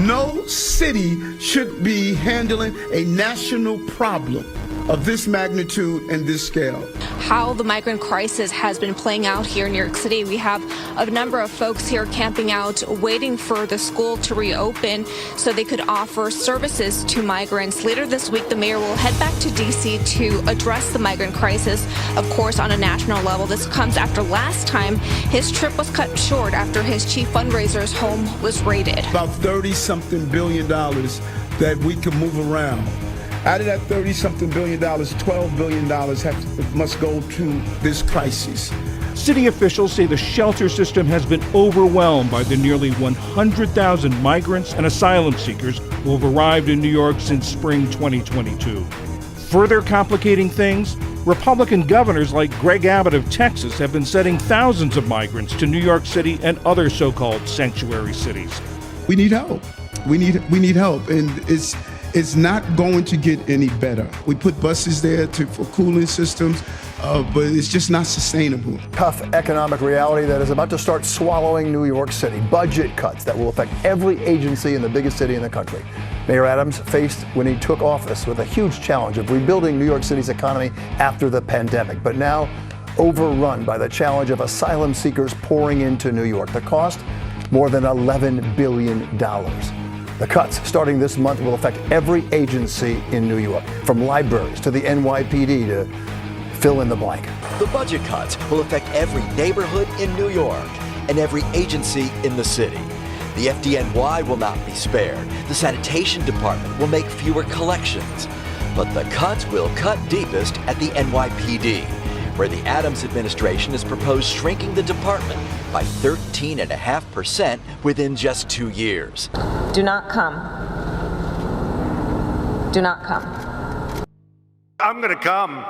No city should be handling a national problem of this magnitude and this scale. How the migrant crisis has been playing out here in New York City. We have a number of folks here camping out, waiting for the school to reopen so they could offer services to migrants. Later this week, the mayor will head back to D.C. to address the migrant crisis, of course, on a national level. This comes after last time his trip was cut short after his chief fundraiser's home was raided. About $30-something billion that we can move around. Out of that $30-something billion, $12 billion must go to this crisis. City officials say the shelter system has been overwhelmed by the nearly 100,000 migrants and asylum seekers who have arrived in New York since spring 2022. Further complicating things, Republican governors like Greg Abbott of Texas have been sending thousands of migrants to New York City and other so-called sanctuary cities. We need help. We need help, and it's not going to get any better. We put buses there for cooling systems, but it's just not sustainable. Tough economic reality that is about to start swallowing New York City. Budget cuts that will affect every agency in the biggest city in the country. Mayor Adams faced when he took office with a huge challenge of rebuilding New York City's economy after the pandemic, but now overrun by the challenge of asylum seekers pouring into New York. The cost, more than $11 billion. The cuts starting this month will affect every agency in New York, from libraries to the NYPD to fill in the blank. The budget cuts will affect every neighborhood in New York and every agency in the city. The FDNY will not be spared. The sanitation department will make fewer collections. But the cuts will cut deepest at the NYPD, where the Adams administration has proposed shrinking the department by 13.5% within just 2 years. Do not come. Do not come. I'm going to come.